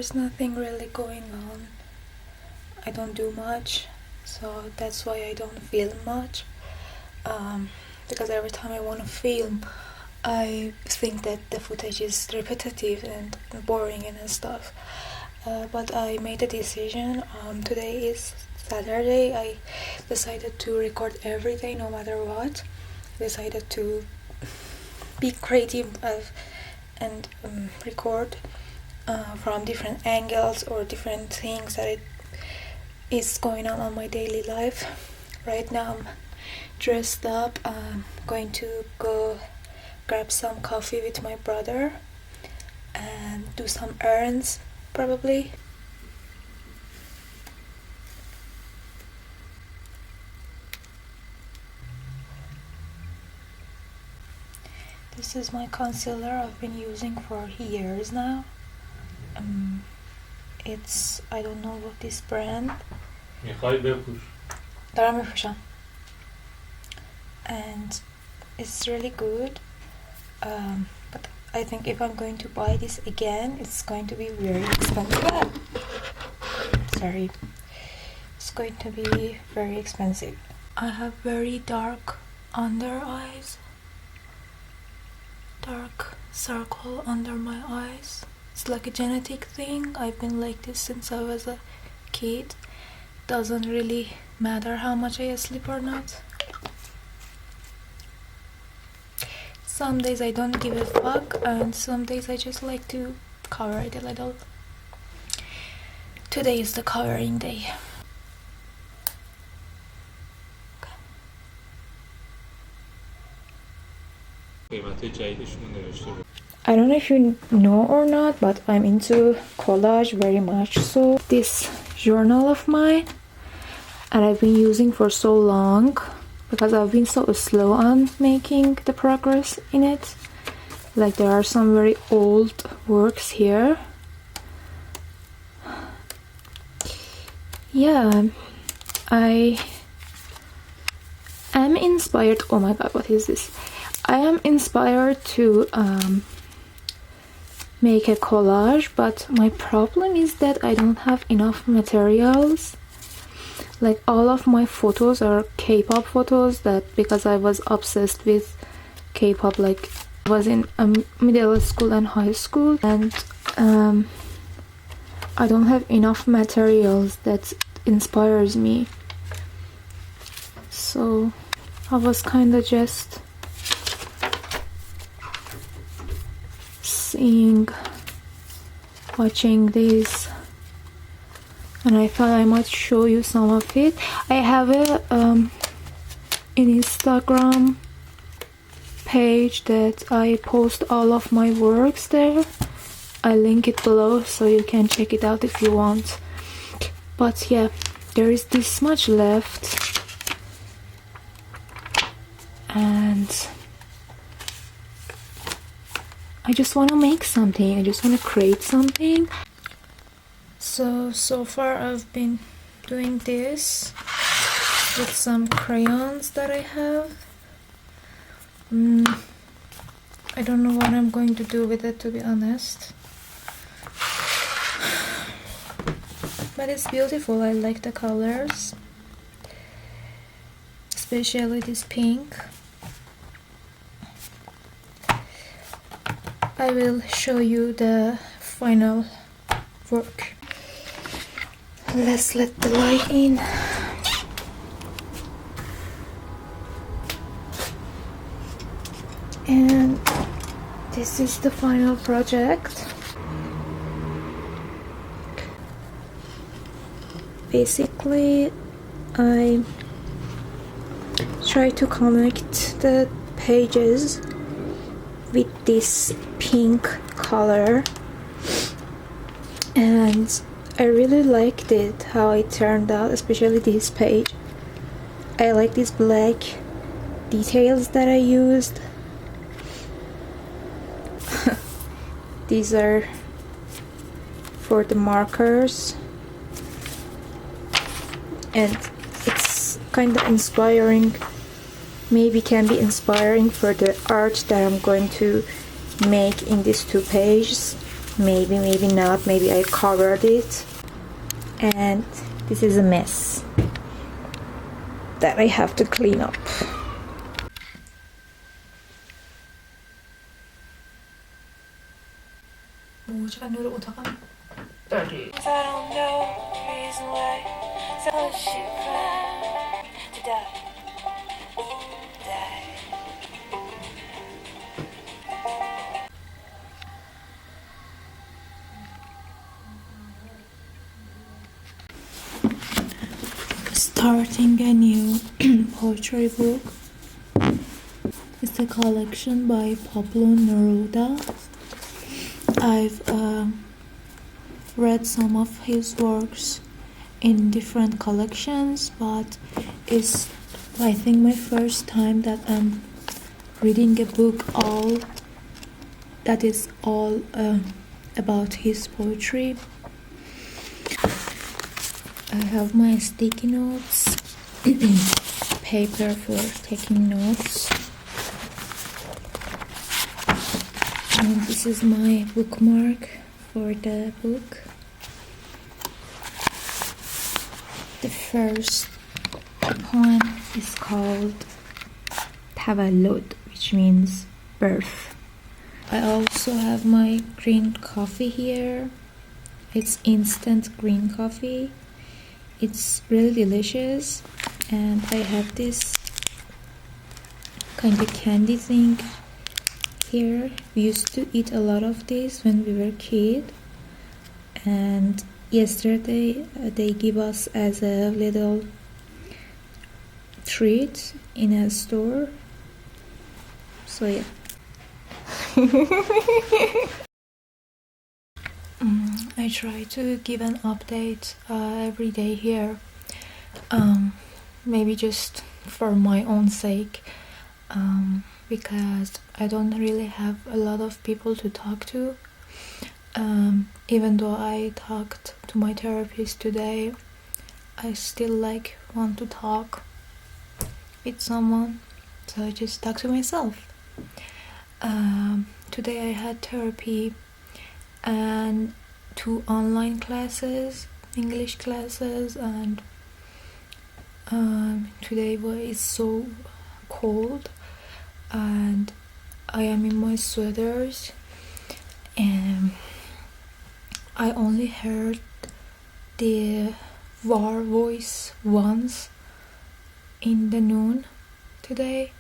there's nothing really going on. I don't do much, so that's why I don't film much. Because every time I want to film, I think that the footage is repetitive and boring and stuff. But I made a decision. Today is Saturday. I decided to record every day, no matter what. I decided to be creative and record from different angles or different things that is going on my daily life. Right now I'm dressed up. I'm going to go grab some coffee with my brother and do some errands probably. This is my concealer I've been using for years now. It's, I don't know what this brand. And it's really good. But I think if I'm going to buy this again, it's going to be very expensive. Sorry. It's going to be very expensive. I have very dark under eyes. Dark circle under my eyes. It's like a genetic thing. I've been like this since I was a kid. Doesn't really matter how much I sleep or not. Some days I don't give a fuck, and some days I just like to cover it a little. Today is the covering day. I don't know if you know or not, but I'm into collage very much. So this journal of mine, and I've been using for so long because I've been so slow on making the progress in it. Like there are some very old works here. Yeah, I am inspired. Oh my god, what is this? I am inspired to make a collage, but my problem is that I don't have enough materials. Like all of my photos are K-pop photos, that because I was obsessed with K-pop, like I was in middle school and high school, and I don't have enough materials that inspires me. So I was kind of just watching this, and I thought I might show you some of it. I have a an Instagram page that I post all of my works there. I link it below so you can check it out if you want. But yeah, there is this much left, and I just want to make something. I just want to create something. So far I've been doing this with some crayons that I have. I don't know what I'm going to do with it, to be honest. But it's beautiful. I like the colors, especially this pink. I will show you the final work. Let's let the light in. And this is the final project. Basically, I try to connect the pages with this pink color, and I really liked it, how it turned out, especially this page. I like these black details that I used. These are for the markers, and it's kind of inspiring, maybe can be inspiring for the art that I'm going to make in these two pages. maybe not, maybe I covered it, and this is a mess that I have to clean up. Starting a new poetry book. It's a collection by Pablo Neruda. I've read some of his works in different collections, but it's, I think, my first time that I'm reading a book that is all about his poetry. I have my sticky notes, paper for taking notes, and this is my bookmark for the book. The first poem is called Tavallud, which means birth. I also have my green coffee here. It's instant green coffee. It's really delicious, and I have this kind of candy thing here. We used to eat a lot of this when we were kids, and yesterday they give us as a little treat in a store. So yeah. I try to give an update every day here, maybe just for my own sake, because I don't really have a lot of people to talk to. Even though I talked to my therapist today, I still want to talk with someone, so I just talk to myself. Today I had therapy and 2 online classes, English classes, and today is so cold and I am in my sweaters, and I only heard the war voice once in the noon today.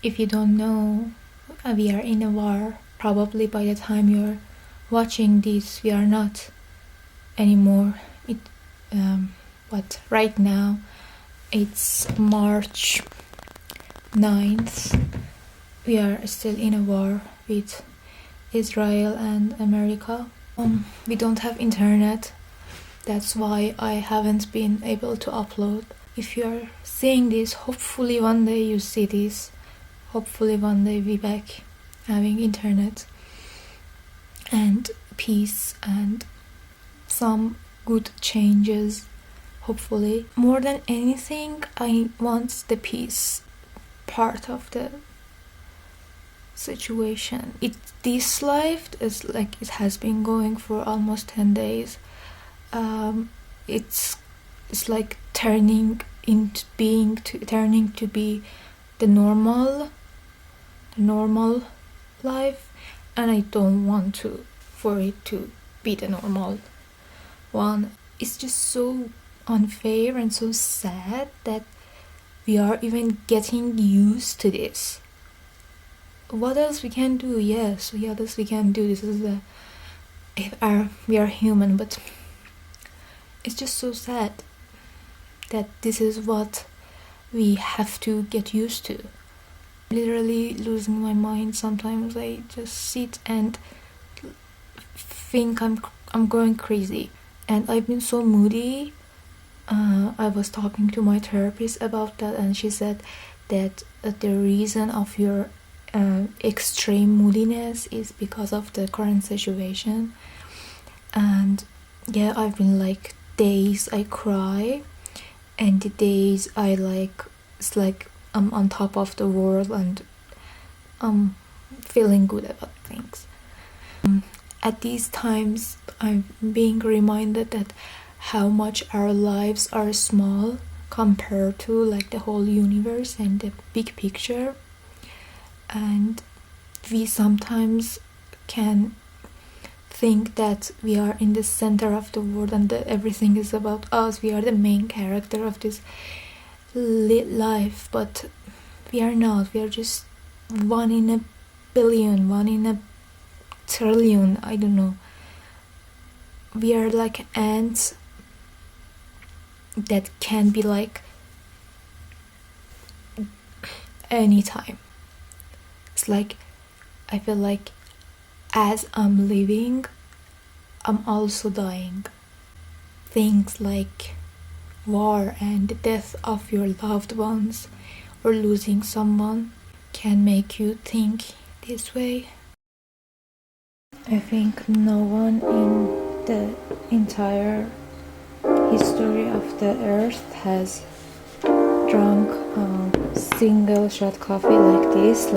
If you don't know, we are in a war. Probably by the time you're watching this, we are not anymore. But right now, it's March 9th. We are still in a war with Israel and America. We don't have internet. That's why I haven't been able to upload. If you're seeing this, hopefully one day you see this. Hopefully one day we back having internet and peace and some good changes, hopefully. More than anything, I want the peace part of the situation. This life is it has been going for almost 10 days. It's like turning to be the normal life, and I don't want for it to be the normal one. It's just so unfair and so sad that we are even getting used to this. What else we can do? Yes, what else we can do? This is we are human, but it's just so sad that this is what we have to get used to. Literally losing my mind. Sometimes I just sit and think I'm going crazy, and I've been so moody. I was talking to my therapist about that, and she said that the reason of your extreme moodiness is because of the current situation. And yeah, I've been days I cry, and the days I it's like I'm on top of the world and I'm feeling good about things. At these times, I'm being reminded that how much our lives are small compared to like the whole universe and the big picture, and we sometimes can think that we are in the center of the world and that everything is about us. We are the main character of this life, but we are not. We are just one in a billion, one in a trillion, I don't know. We are like ants that can be like anytime. It's like I feel like as I'm living, I'm also dying. Things like war and the death of your loved ones or losing someone can make you think this way. I think no one in the entire history of the earth has drunk a single shot coffee like this.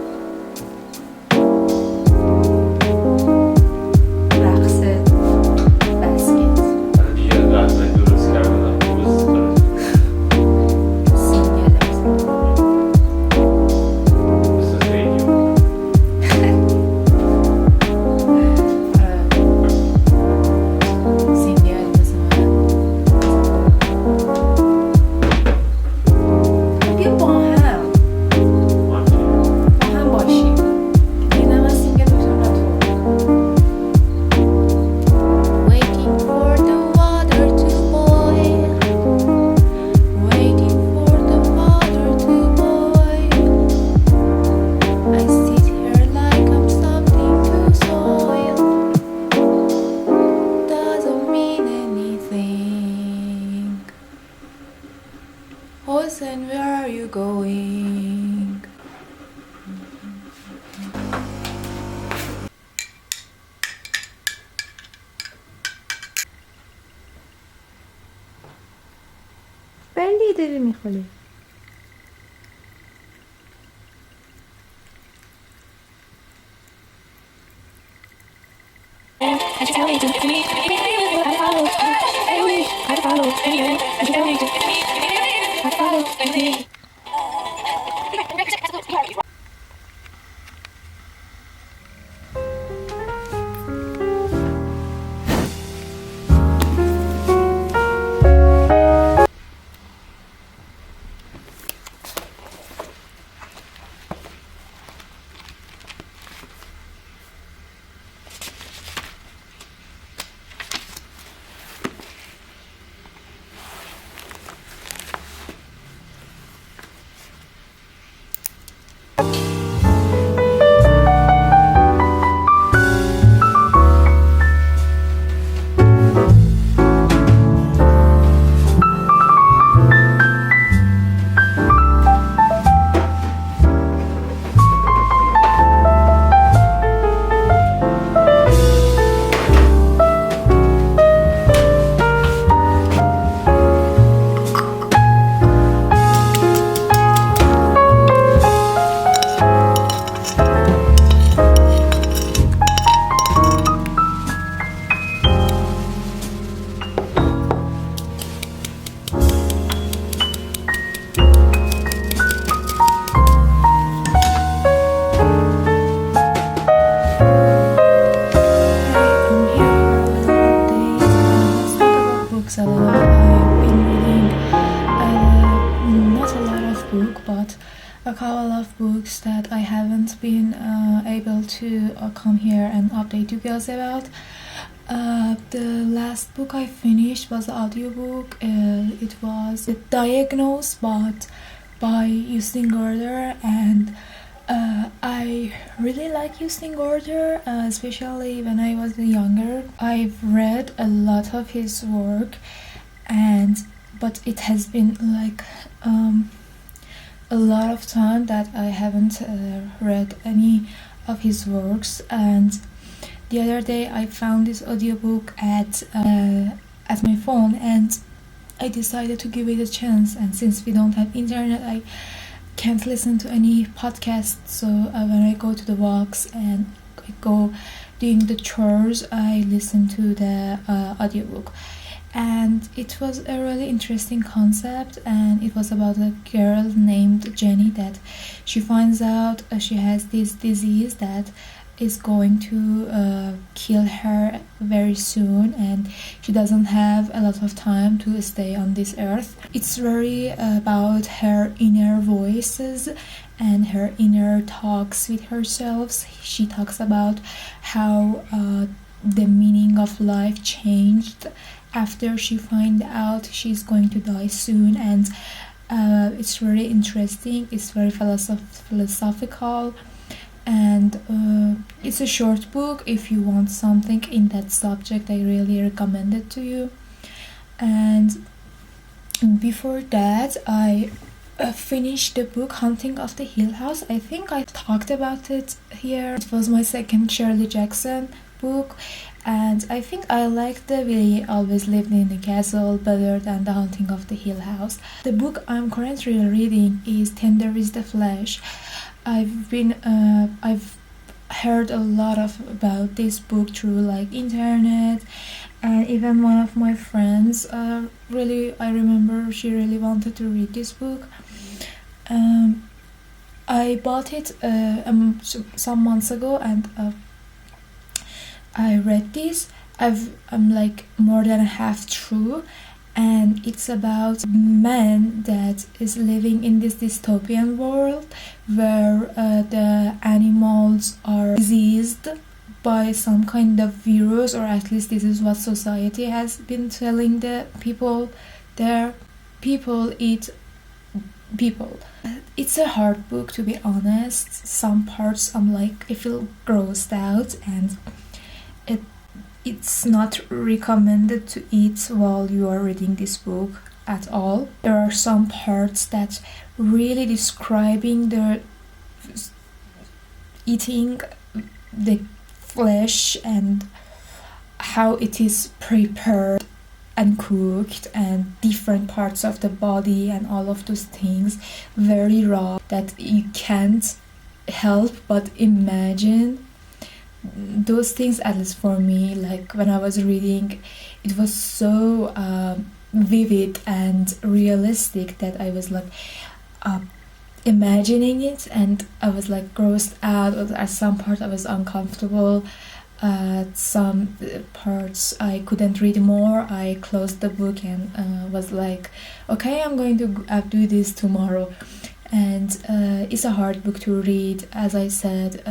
And where are you going? بلی داری میخوری. A couple of books that I haven't been able to come here and update you guys about. The last book I finished was an audiobook. It was Diagnosed by Justin Gorder, and I really like Justin Gorder, especially when I was younger. I've read a lot of his work, but it has been like a lot of time that I haven't read any of his works, and the other day I found this audiobook at my phone and I decided to give it a chance. And since we don't have internet, I can't listen to any podcasts, so when I go to the walks and I go doing the chores, I listened to the audiobook. And it was a really interesting concept, and it was about a girl named Jenny that she finds out she has this disease that is going to kill her very soon, and she doesn't have a lot of time to stay on this earth. It's very about her inner voices and her inner talks with herself. She talks about how the meaning of life changed after she find out she's going to die soon, and it's really interesting. It's very philosophical, and it's a short book. If you want something in that subject, I really recommend it to you. And before that, I finished the book Haunting of the Hill House. I think I talked about it here. It was my second Shirley Jackson book, and I think I liked the We Always Lived in the Castle better than The Haunting of the Hill House. The book I'm currently reading is Tender is the Flesh. I've heard a lot about this book through like internet, and even one of my friends I remember she really wanted to read this book. I bought it some months ago, and I read this. I'm like more than half through, and it's about man that is living in this dystopian world where the animals are diseased by some kind of virus, or at least this is what society has been telling the people there. People eat people. It's a hard book, to be honest. Some parts I feel grossed out, and it's not recommended to eat while you are reading this book at all. There are some parts that really describing the eating the flesh and how it is prepared and cooked, and different parts of the body and all of those things, very raw, that you can't help but imagine those things. At least for me, like when I was reading, it was so vivid and realistic that I was like imagining it, and I was like grossed out. At some part I was uncomfortable. At some parts I couldn't read more. I closed the book and was like, okay, I'm going to do this tomorrow. And it's a hard book to read, as I said,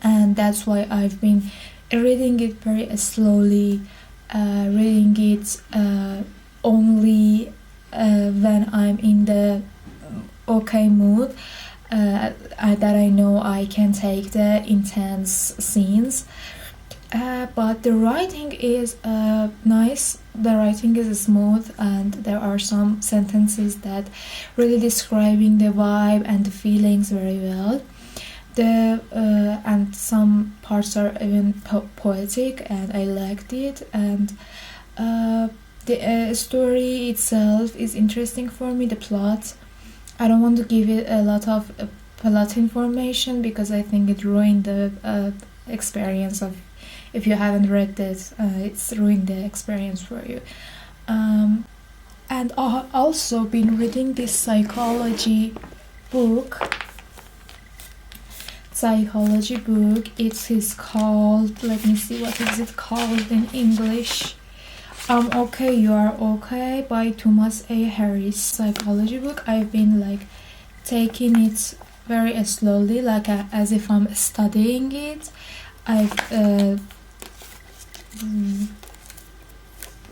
and that's why I've been reading it very slowly, reading it only when I'm in the okay mood, that I know I can take the intense scenes. But the writing is nice. The writing is smooth, and there are some sentences that really describing the vibe and the feelings very well. And some parts are even poetic, and I liked it. And the story itself is interesting for me. The plot, I don't want to give it a lot of plot information because I think it ruined the experience of, if you haven't read this, it's ruined the experience for you. And I've also been reading this psychology book. It is called, let me see, what is it called in English? Okay, You Are Okay by Thomas A. Harris. Psychology book. I've been like taking it very slowly, like as if I'm studying it. I've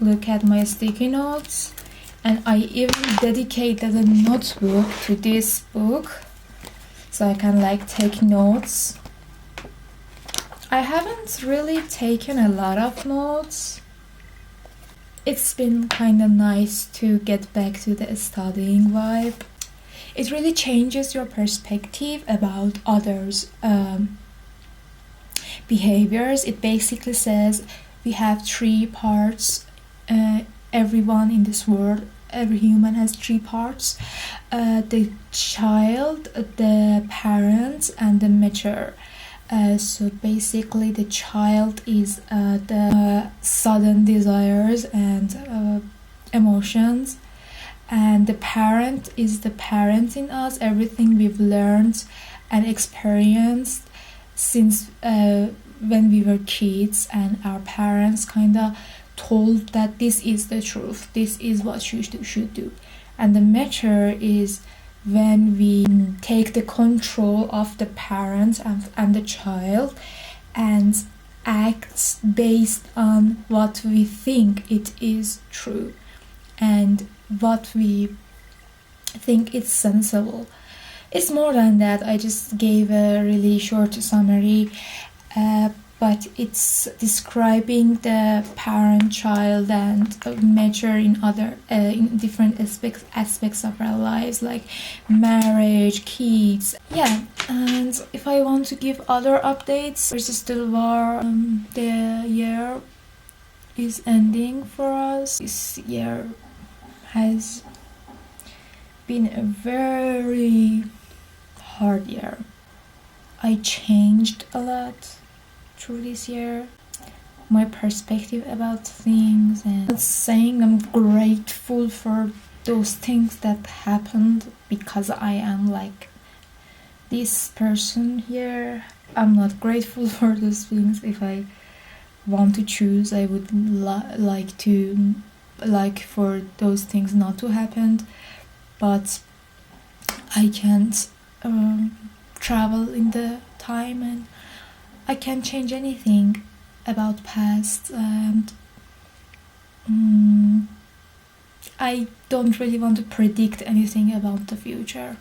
look at my sticky notes, and I even dedicated a notebook to this book so I can like take notes. I haven't really taken a lot of notes. It's been kind of nice to get back to the studying vibe. It really changes your perspective about others' behaviors. It basically says we have 3 parts. Everyone in this world, every human has 3 parts: the child, the parent, and the mature. So basically the child is the sudden desires and emotions, and the parent is the parent in us, everything we've learned and experienced since when we were kids, and our parents kind of told that this is the truth, this is what you should do. And the matter is when we take the control of the parent and the child and act based on what we think it is true and what we think is sensible. It's more than that. I just gave a really short summary, but it's describing the parent, child, and mature in other in different aspects of our lives, like marriage, kids. Yeah, and if I want to give other updates, there's still war. The year is ending for us. This year has been a very hard year. I changed a lot through this year, my perspective about things, and saying I'm grateful for those things that happened because I am like this person here. I'm not grateful for those things. If I want to choose, I would like for those things not to happen, but I can't travel in the time, and I can't change anything about past, and I don't really want to predict anything about the future.